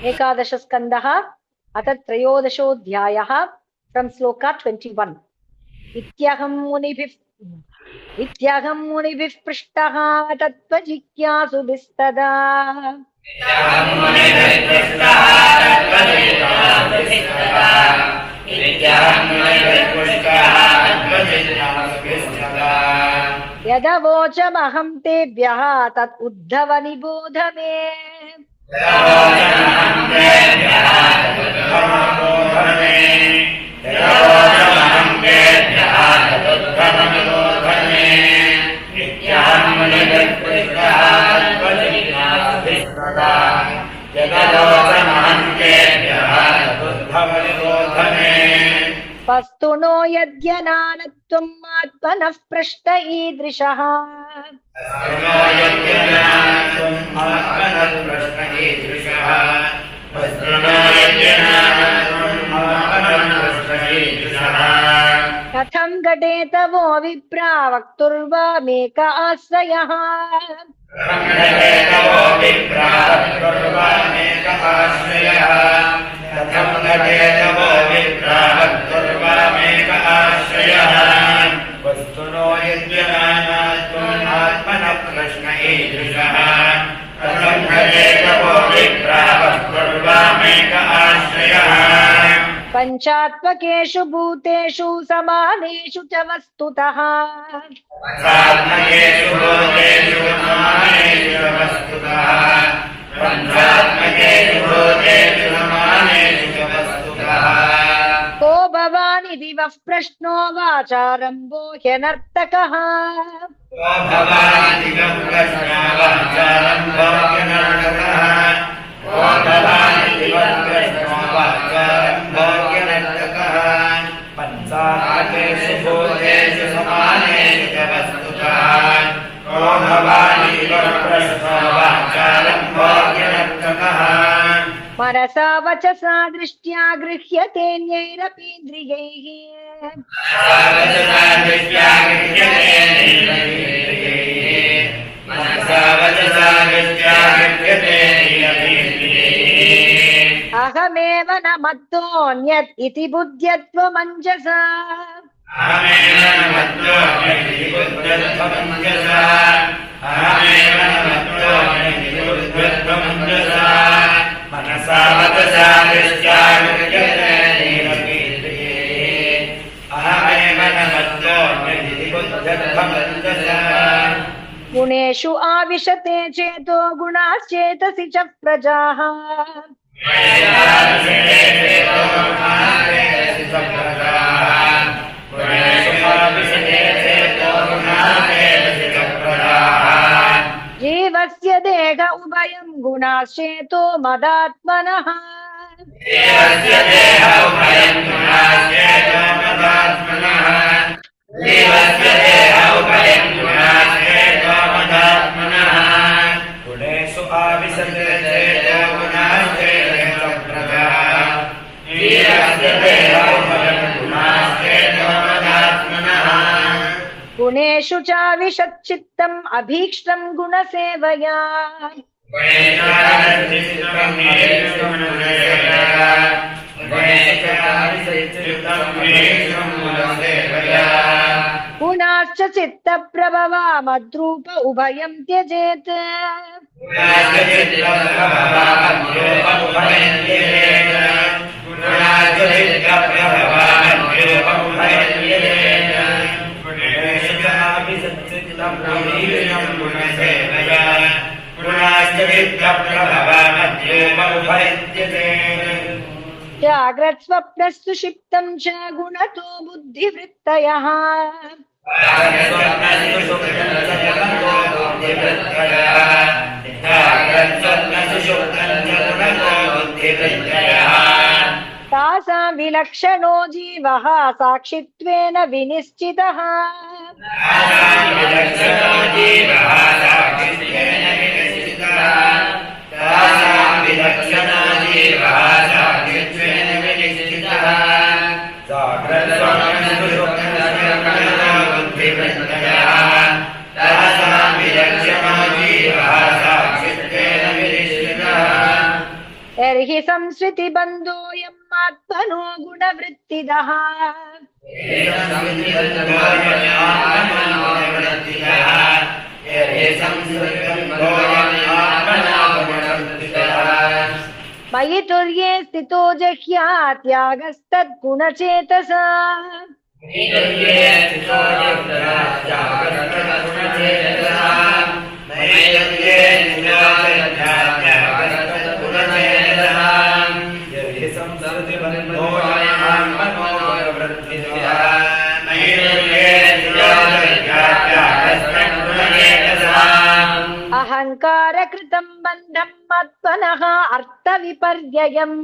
एकादश स्कंदः अथ त्रयोदशोऽध्यायः फ्रॉम श्लोका 21 इत्यहं मुनिभिः पृष्टः तत्त्वजिज्ञासुभिस्तदा यदवोचमहं तेभ्यः तत् उद्धव निबोध मे। वस्तुनो यद्यनानत्वम् आत्मनः पृष्ट ईदृशः कथं घटेत वो विप्रा वक्तुर्वा मेक आश्रयः। वस्तुनो यद्यनानत्वम् आत्मनः प्रश्न ईदृशः कथं घटेत वो विप्रा वक्तुर्वा मेक आश्रयः। पंचात्मकेषु भूतेषु समानेषु च वस्तुतः को भवान् इति वः प्रश्नो वाचारम्भो ह्यनर्थकः। पंचात्मकेषु भूतेषु समानेषु च वस्तुतः को भवान् इति वः प्रश्नो वाचारम्भो ह्यनर्थकः। मनसा वचसा दृष्ट्या गृह्यतेऽन्यैरपीन्द्रियैः अहमेव न मत्तोऽन्यत् इति बुद्ध्यत्वमञ्जसा। मनसा वचसा दृष्ट्या अहमेव न मत्तोऽन्यत् इति बुद्ध्यत्वमञ्जसा। गुणेषु आविशते चेतो गुणाश्चेतसि च प्रजाः जीवस्य देह उभयं गुणाश्चेतो मदात्मनः। गुणेषु आविशते चेतो गुणाश्चेतो प्रजाः गुणेषु चाविशच्चित्तम् अभीक्ष्टं गुणसेवया गुणाश्च चित्तप्रभवा मद्रूप उभयं त्यजेत्। जाग्रत् स्वप्नस्तु क्षिप्तं च गुणतो बुद्धिवृत्तयः तासां विलक्षणो जीवः साक्षित्वेन विनिश्चितः। यर्हि संस्कृति बन्धोऽयम् आत्मनो गुणवृत्तिदः मयि तुर्ये स्थितो जह्यात् त्यागस्तद्गुणचेतसा अहंकार कृतं बंधं आत्मनः अर्थविपर्ययम्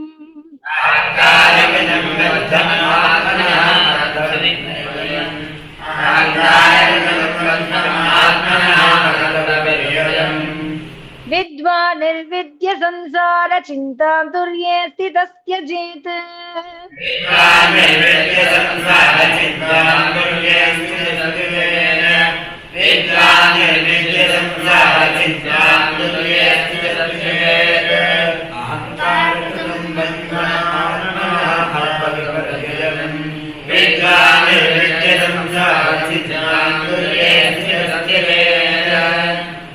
विद्वान् निर्विद्य संसार चिन्तां तुर्ये स्थितस्य चेत्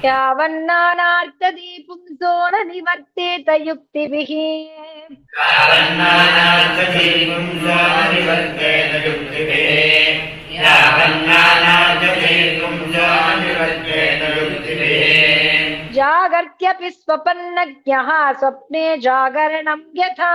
यावन्नानार्थदी पुंसो न निवर्तेत युक्तिभिः जागर्त्यपि स्वपन्नज्ञः स्वप्ने जागरणं यथा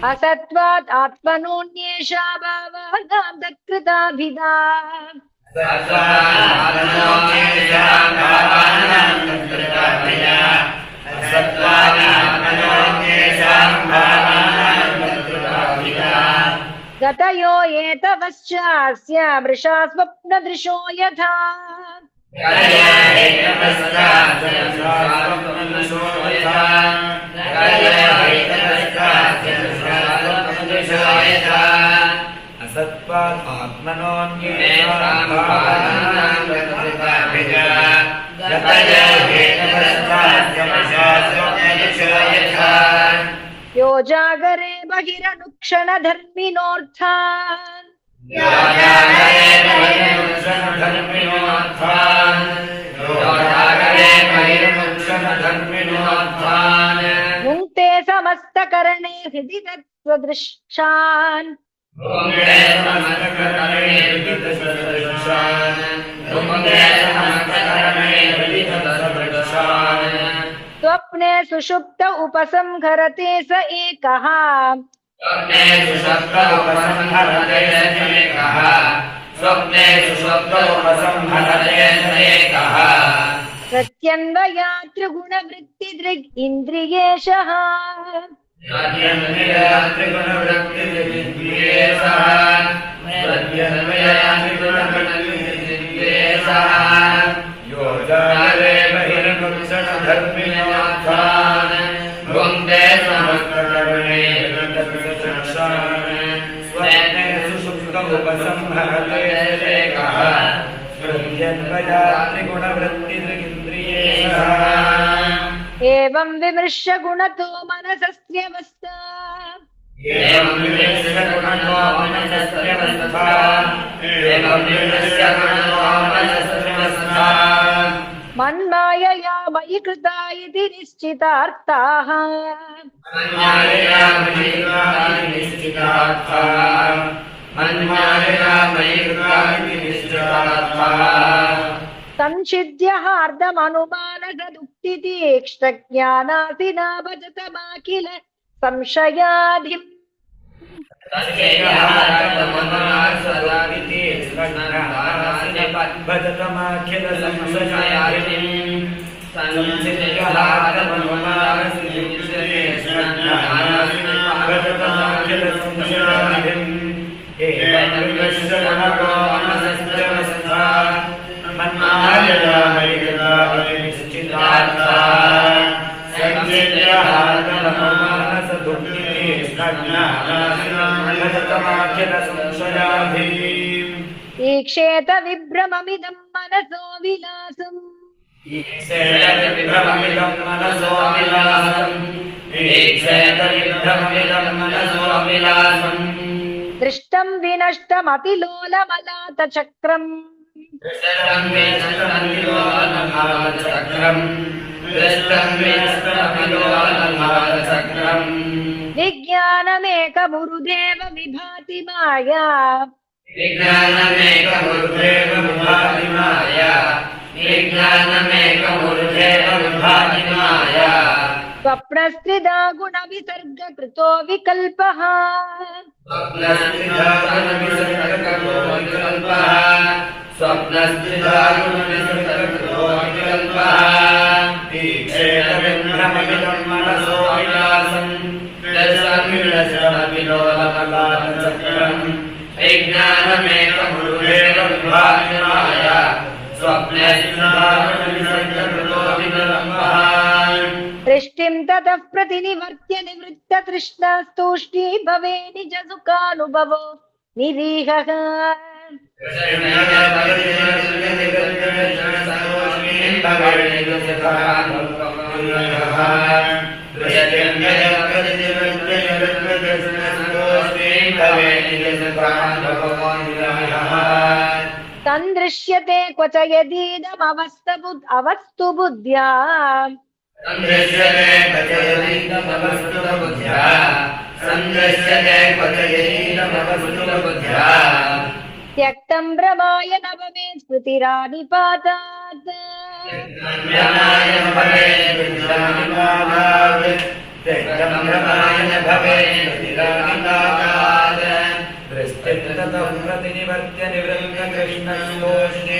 असत्वात् आत्मनोऽन्येषा भावानां दत्कृताभिधा गतयो एतवश्चास्य मृषा स्वप्नदृशो यथा असत्वात् यो जागरे बहिरनुक्षण धर्मिणोऽर्थान् भुङ्क्ते समस्तकरणे हृदि तत्सदृशान् स्वप्ने सुषुप्त उपसंहरते स एकः प्रत्यन्वया त्रिगुणवृत्तिदृग् इन्द्रियेशः एवं विमृश्य गुणतो मनसस्यवस्था मन्मायया मयि कृता इति निश्चितार्थाः संचिद्य हार्दमनुमानसदुक्तितीक्ष्णज्ञानासिना भजतमाखिल संशयाधिम् मन्मा ईक्षेत विभ्रममिदं मनसो विलासम् दृष्टं विनष्टमतिलोलमलातचक्रम् विज्ञानमेकमुरुदेव विभाति माया स्वप्नस्त्रिधा गुणविसर्गकृतो विकल्पः दृष्टिं ततः प्रतिनिवर्त्य निवृत्ततृष्णास्तूष्णी भवे निजसुखानुभवो निरीहः तन्दृश्यते क्वच यदीदमवस्तु बुद्ध्या त्यक्तं भ्रमाय नवमे स्मृतिरानिपातात् प्रतिनिवर्त्य निवृत्त कृष्णोष्णे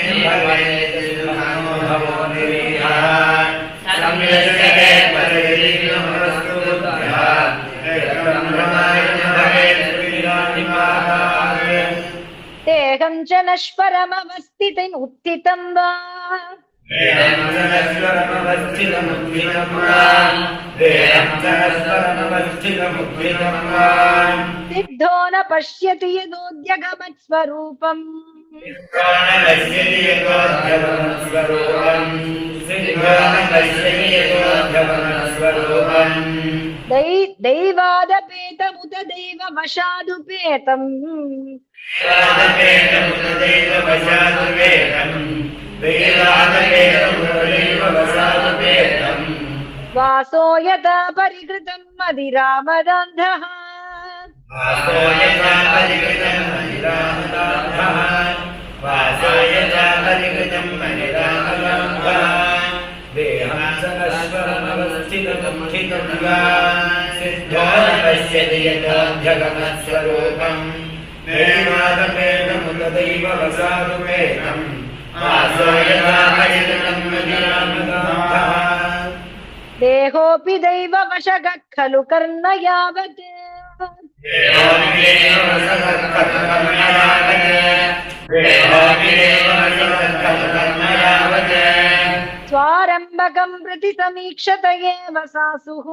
भवो तेहं च नश्वरमवस्थितं उत्थितं वा सिद्धो न पश्यति यदोद्यगमत्स्वरूपम् दैवादपेतमुत दैववशादुपेतम् वासो यथा परिकृतं मदिरामदन्धः देहोऽपि दैववशगः खलु कर्म यावत् स्वारम्भकं प्रति समीक्षत एव सासुः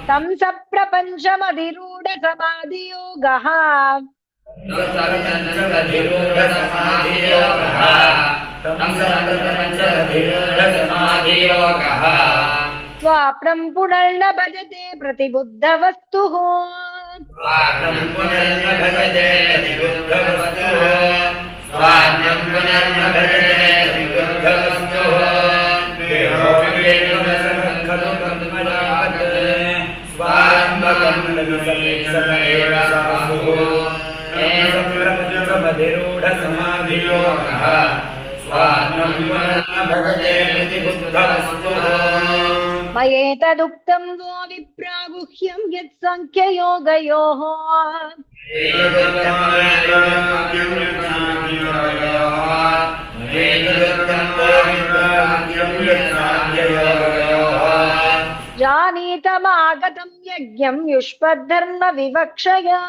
तं सप्रपञ्चमधिरूढ समाधियोगः स्वाप्नं पुनर्न भजते प्रतिबुद्धवस्तुः मयेतदुक्तं वो विप्रागुह्यं यत्साङ्ख्ययोगयोः जानीतमागतं यज्ञं युष्मद्धर्म विवक्षया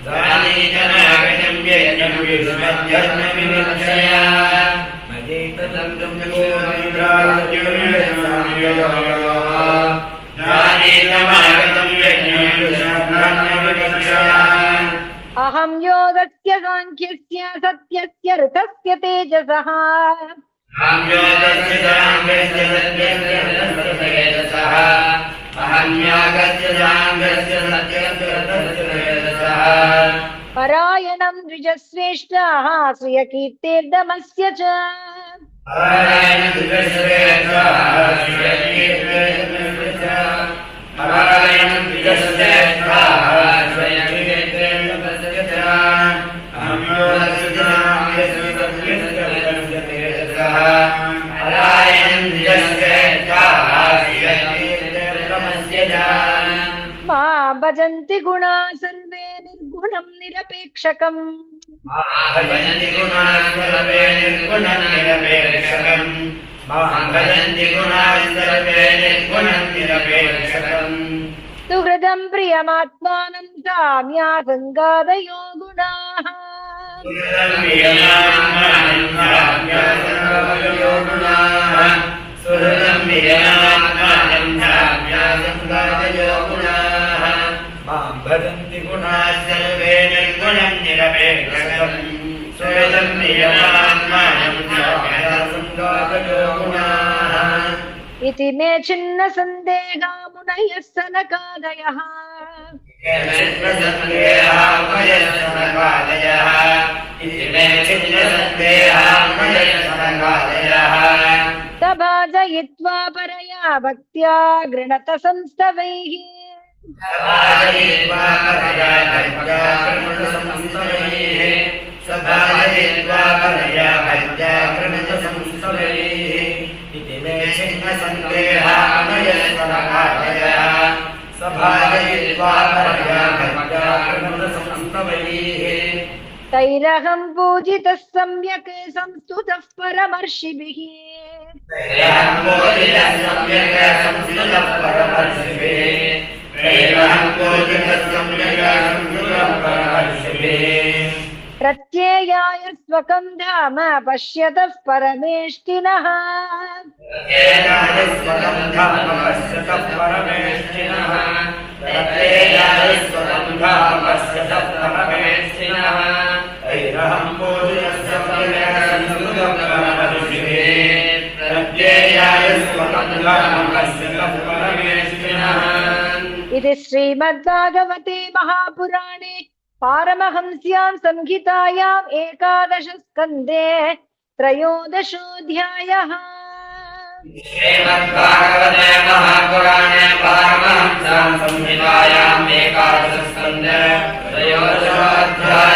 दानीतनागतं यज्ञं विष्मध्यज्ञविवक्षया मजेतदन्तं दानीतमागतं यज्ञं विष्मध्यज्ञविवक्षया अहं योगस्य साङ्ख्यस्य सत्यस्य ऋतस्य तेजसः अहं योगस्य साङ्ख्यस्य सत्यस्य ऋतस्य तेजसः अहं योगस्य साङ्ख्यस्य सत्यस्य ऋतस्य तेजसः परायणं द्विजश्रेष्ठाः श्रियकीर्तेर्दमस्य च परायणं द्विजश्रेष्ठाः श्रियकीर्तेर्दमस्य च परायणं द्विजश्रेष्ठाः श्रियकीर्तेर्दमस्य च अहं योगस्य साङ्ख्यस्य सत्यस्य ऋतस्य तेजसः परायणं द्विजश्रेष्ठाः श्रियकीर्तेर्दमस्य च मा भजन्ति गुणा सर्वे निर्गुणं निरपेक्षकम् भजन्ति गुणान् सर्वे निर्गुणं निरपेक्षकम् भजन्ति गुणान् सर्वे निर्गुणं निरपेक्षकम् सुहृदं प्रियमात्मानं साम्या सङ्गादयो गुणाः सुहृदं प्रियमात्मानं साम्या सङ्गादयो गुणाः भजन्ति गुणाः सर्वे निर्गुणं निरपेक्षकम् सुहृदं प्रियमात्मानं साम्या सङ्गादयो गुणाः इति मे छिन्न सन्देहा मुनयः सनकादयः सभाजयित्वा परया भक्त्या गृणत संस्तवैः तैरहं पूजितः सम्यक् संस्तुतः परमर्षिभिः प्रत्ययाय स्वकं धाम पश्यतः परमेष्टिनः इति श्रीमद्भागवते महापुराणे पारमहंस्यां संहितायाम् 11 स्कन्धे 13 श्रीमद्भागवते महापुराणे पारमहंस्यां संहितायाम् 11 स्कन्धे 13